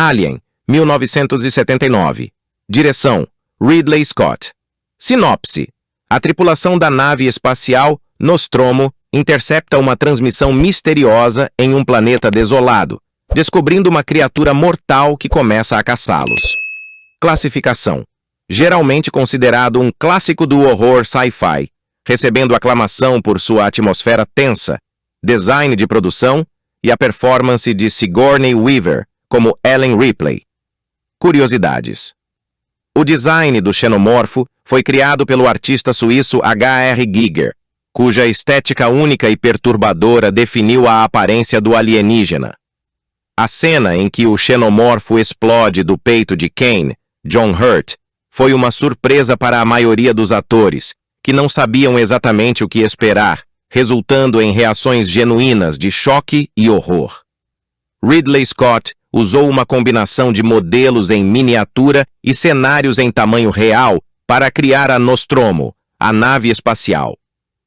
Alien, 1979. Direção: Ridley Scott. Sinopse: a tripulação da nave espacial Nostromo intercepta uma transmissão misteriosa em um planeta desolado, descobrindo uma criatura mortal que começa a caçá-los. Classificação: geralmente considerado um clássico do horror sci-fi, recebendo aclamação por sua atmosfera tensa, design de produção e a performance de Sigourney Weaver como Ellen Ripley. Curiosidades: o design do xenomorfo foi criado pelo artista suíço H.R. Giger, cuja estética única e perturbadora definiu a aparência do alienígena. A cena em que o xenomorfo explode do peito de Kane, John Hurt, foi uma surpresa para a maioria dos atores, que não sabiam exatamente o que esperar, resultando em reações genuínas de choque e horror. Ridley Scott usou uma combinação de modelos em miniatura e cenários em tamanho real para criar a Nostromo, a nave espacial.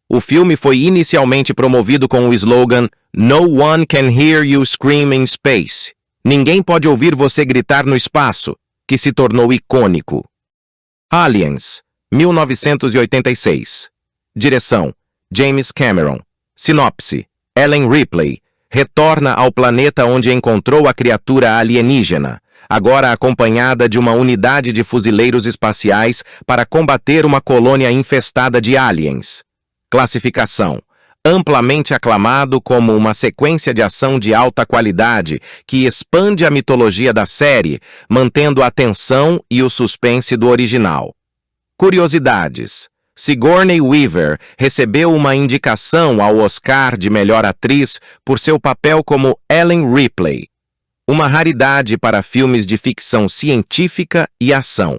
O filme foi inicialmente promovido com o slogan "No one can hear you scream in space". Ninguém pode ouvir você gritar no espaço, que se tornou icônico. Aliens, 1986. Direção: James Cameron. Sinopse: Ellen Ripley retorna ao planeta onde encontrou a criatura alienígena, agora acompanhada de uma unidade de fuzileiros espaciais para combater uma colônia infestada de aliens. Classificação: amplamente aclamado como uma sequência de ação de alta qualidade que expande a mitologia da série, mantendo a tensão e o suspense do original. Curiosidades: Sigourney Weaver recebeu uma indicação ao Oscar de Melhor Atriz por seu papel como Ellen Ripley, uma raridade para filmes de ficção científica e ação.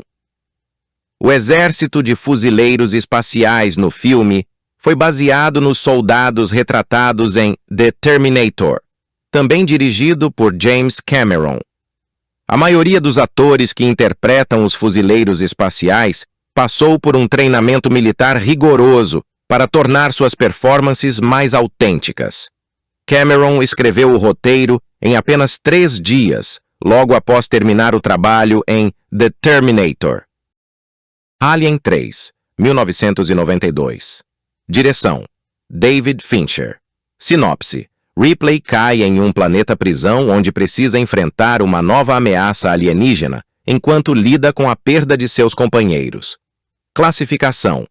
O exército de fuzileiros espaciais no filme foi baseado nos soldados retratados em The Terminator, também dirigido por James Cameron. A maioria dos atores que interpretam os fuzileiros espaciais passou por um treinamento militar rigoroso para tornar suas performances mais autênticas. Cameron escreveu o roteiro em apenas 3 dias, logo após terminar o trabalho em The Terminator. Alien 3, 1992. Direção: David Fincher. Sinopse: Ripley cai em um planeta-prisão onde precisa enfrentar uma nova ameaça alienígena enquanto lida com a perda de seus companheiros. Classificação: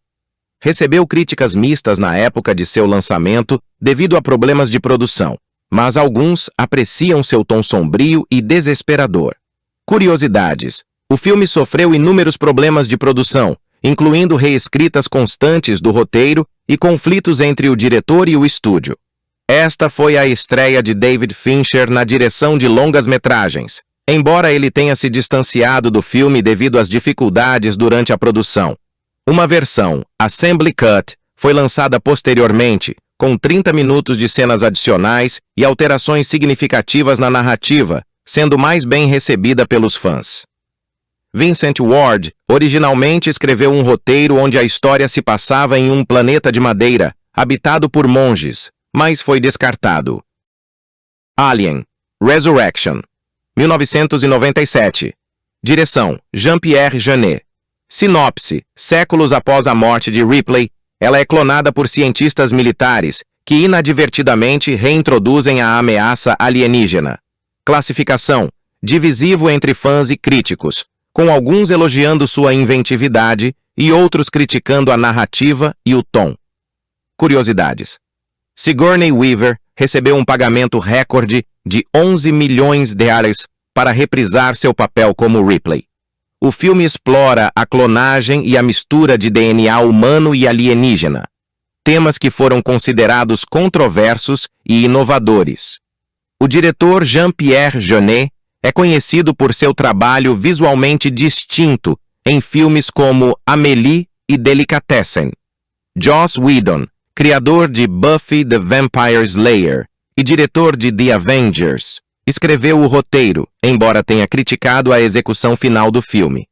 recebeu críticas mistas na época de seu lançamento devido a problemas de produção, mas alguns apreciam seu tom sombrio e desesperador. Curiosidades: o filme sofreu inúmeros problemas de produção, incluindo reescritas constantes do roteiro e conflitos entre o diretor e o estúdio. Esta foi a estreia de David Fincher na direção de longas-metragens, embora ele tenha se distanciado do filme devido às dificuldades durante a produção. Uma versão, Assembly Cut, foi lançada posteriormente, com 30 minutos de cenas adicionais e alterações significativas na narrativa, sendo mais bem recebida pelos fãs. Vincent Ward originalmente escreveu um roteiro onde a história se passava em um planeta de madeira, habitado por monges, mas foi descartado. Alien, Resurrection, 1997. Direção: Jean-Pierre Jeunet. Sinopse: séculos após a morte de Ripley, ela é clonada por cientistas militares que inadvertidamente reintroduzem a ameaça alienígena. Classificação: divisivo entre fãs e críticos, com alguns elogiando sua inventividade e outros criticando a narrativa e o tom. Curiosidades: Sigourney Weaver recebeu um pagamento recorde de $11 milhões para reprisar seu papel como Ripley. O filme explora a clonagem e a mistura de DNA humano e alienígena, temas que foram considerados controversos e inovadores. O diretor Jean-Pierre Jeunet é conhecido por seu trabalho visualmente distinto em filmes como Amélie e Delicatessen. Joss Whedon, criador de Buffy the Vampire Slayer e diretor de The Avengers, escreveu o roteiro, embora tenha criticado a execução final do filme.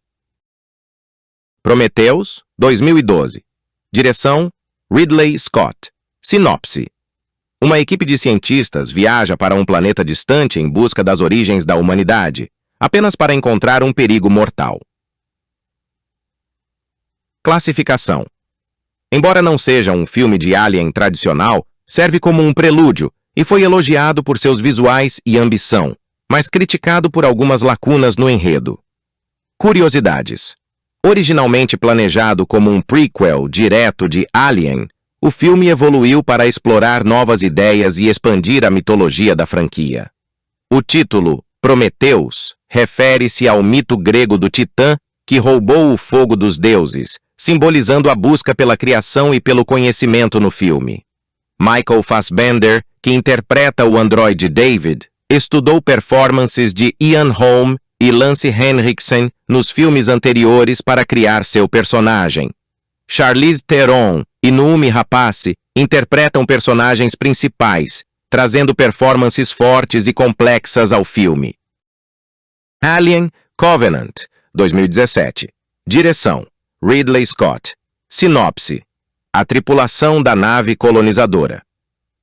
Prometheus, 2012. Direção: Ridley Scott. Sinopse: uma equipe de cientistas viaja para um planeta distante em busca das origens da humanidade, apenas para encontrar um perigo mortal. Classificação. Embora não seja um filme de Alien tradicional, serve como um prelúdio e foi elogiado por seus visuais e ambição, mas criticado por algumas lacunas no enredo. Curiosidades. Originalmente planejado como um prequel direto de Alien, o filme evoluiu para explorar novas ideias e expandir a mitologia da franquia. O título, Prometheus, refere-se ao mito grego do Titã que roubou o fogo dos deuses, simbolizando a busca pela criação e pelo conhecimento no filme. Michael Fassbender, que interpreta o androide David, estudou performances de Ian Holm e Lance Henriksen nos filmes anteriores para criar seu personagem. Charlize Theron e Noomi Rapace interpretam personagens principais, trazendo performances fortes e complexas ao filme. Alien Covenant, 2017. Direção: Ridley Scott. Sinopse: a tripulação da nave colonizadora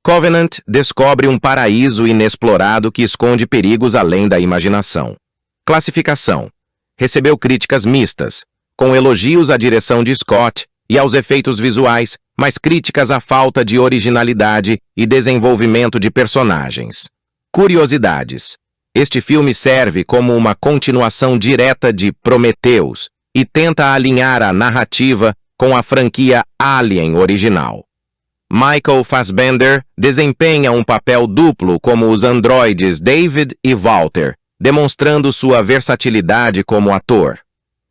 Covenant descobre um paraíso inexplorado que esconde perigos além da imaginação. Classificação: recebeu críticas mistas, com elogios à direção de Scott e aos efeitos visuais, mas críticas à falta de originalidade e desenvolvimento de personagens. Curiosidades: este filme serve como uma continuação direta de Prometheus e tenta alinhar a narrativa com a franquia Alien original. Michael Fassbender desempenha um papel duplo como os androides David e Walter, demonstrando sua versatilidade como ator.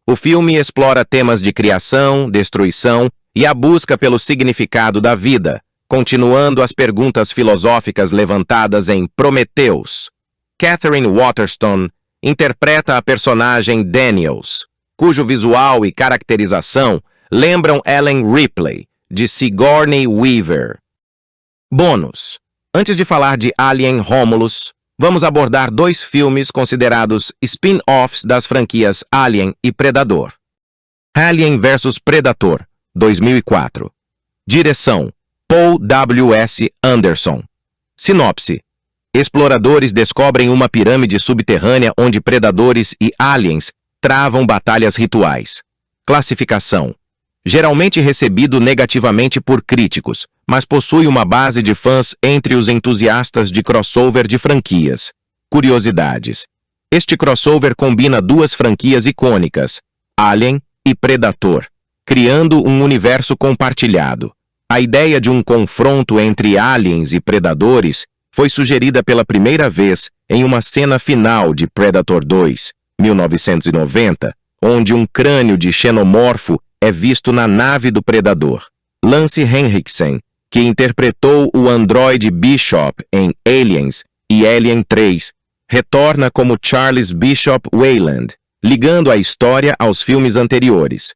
O filme explora temas de criação, destruição e a busca pelo significado da vida, continuando as perguntas filosóficas levantadas em Prometheus. Catherine Waterston interpreta a personagem Daniels, cujo visual e caracterização lembram Ellen Ripley, de Sigourney Weaver. Bônus. Antes de falar de Alien Romulus, vamos abordar dois filmes considerados spin-offs das franquias Alien e Predador. Alien vs Predator, 2004. Direção: Paul W.S. Anderson. Sinopse: exploradores descobrem uma pirâmide subterrânea onde predadores e aliens travam batalhas rituais. Classificação: geralmente recebido negativamente por críticos, mas possui uma base de fãs entre os entusiastas de crossover de franquias. Curiosidades: este crossover combina duas franquias icônicas, Alien e Predator, criando um universo compartilhado. A ideia de um confronto entre aliens e predadores foi sugerida pela primeira vez em uma cena final de Predator 2, 1990, onde um crânio de xenomorfo é visto na nave do predador. Lance Henriksen, que interpretou o androide Bishop em Aliens e Alien 3, retorna como Charles Bishop Weyland, ligando a história aos filmes anteriores.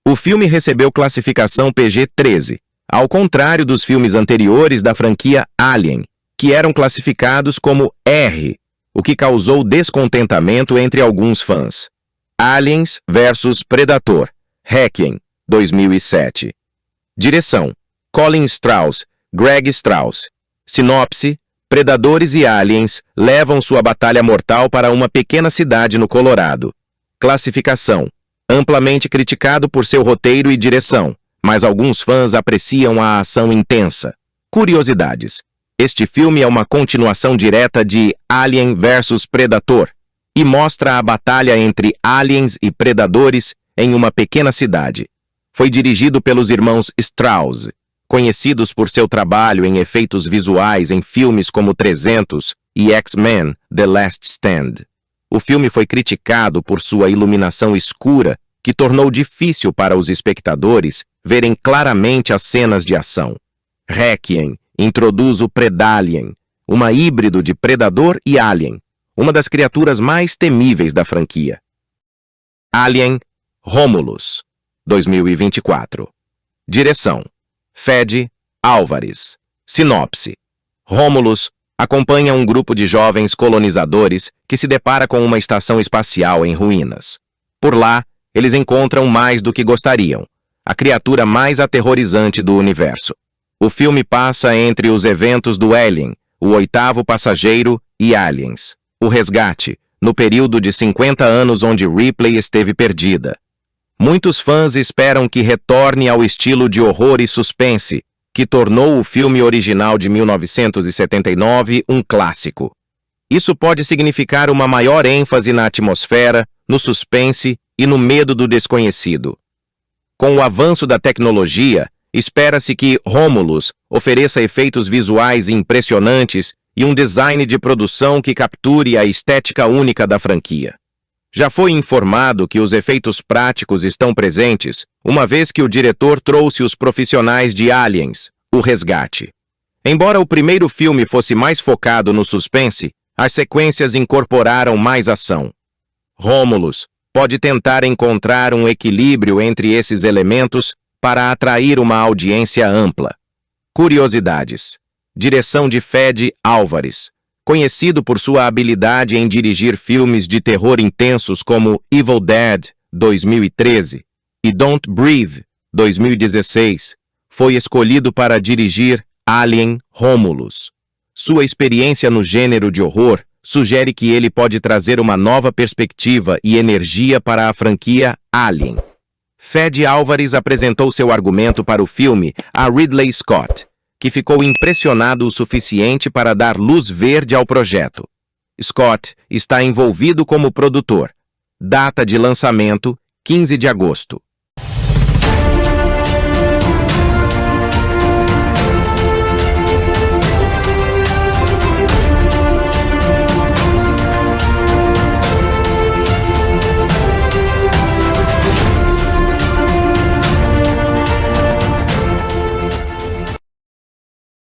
O filme recebeu classificação PG-13, ao contrário dos filmes anteriores da franquia Alien, que eram classificados como R, o que causou descontentamento entre alguns fãs. Aliens vs Predator, Requiem, 2007. Direção: Colin Strauss, Greg Strauss. Sinopse: predadores e aliens levam sua batalha mortal para uma pequena cidade no Colorado. Classificação: amplamente criticado por seu roteiro e direção, mas alguns fãs apreciam a ação intensa. Curiosidades: este filme é uma continuação direta de Alien vs Predator e mostra a batalha entre aliens e predadores em uma pequena cidade. Foi dirigido pelos irmãos Strauss, conhecidos por seu trabalho em efeitos visuais em filmes como 300 e X-Men: The Last Stand. O filme foi criticado por sua iluminação escura, que tornou difícil para os espectadores verem claramente as cenas de ação. Requiem introduz o Predalien, uma híbrido de predador e alien, uma das criaturas mais temíveis da franquia. Alien Romulus, 2024. Direção: Fede Álvares. Sinopse: Romulus acompanha um grupo de jovens colonizadores que se depara com uma estação espacial em ruínas. Por lá, eles encontram mais do que gostariam, a criatura mais aterrorizante do universo. O filme passa entre os eventos do Alien, o oitavo passageiro e Aliens, o resgate, no período de 50 anos onde Ripley esteve perdida. Muitos fãs esperam que retorne ao estilo de horror e suspense, que tornou o filme original de 1979 um clássico. Isso pode significar uma maior ênfase na atmosfera, no suspense e no medo do desconhecido. Com o avanço da tecnologia, espera-se que Romulus ofereça efeitos visuais impressionantes e um design de produção que capture a estética única da franquia. Já foi informado que os efeitos práticos estão presentes, uma vez que o diretor trouxe os profissionais de Aliens, o Resgate. Embora o primeiro filme fosse mais focado no suspense, as sequências incorporaram mais ação. Romulus pode tentar encontrar um equilíbrio entre esses elementos para atrair uma audiência ampla. Curiosidades. Direção de Fede Álvares, conhecido por sua habilidade em dirigir filmes de terror intensos como Evil Dead, 2013, e Don't Breathe, 2016, foi escolhido para dirigir Alien Romulus. Sua experiência no gênero de horror sugere que ele pode trazer uma nova perspectiva e energia para a franquia Alien. Fede Álvares apresentou seu argumento para o filme a Ridley Scott, que ficou impressionado o suficiente para dar luz verde ao projeto. Scott está envolvido como produtor. Data de lançamento: 15 de agosto.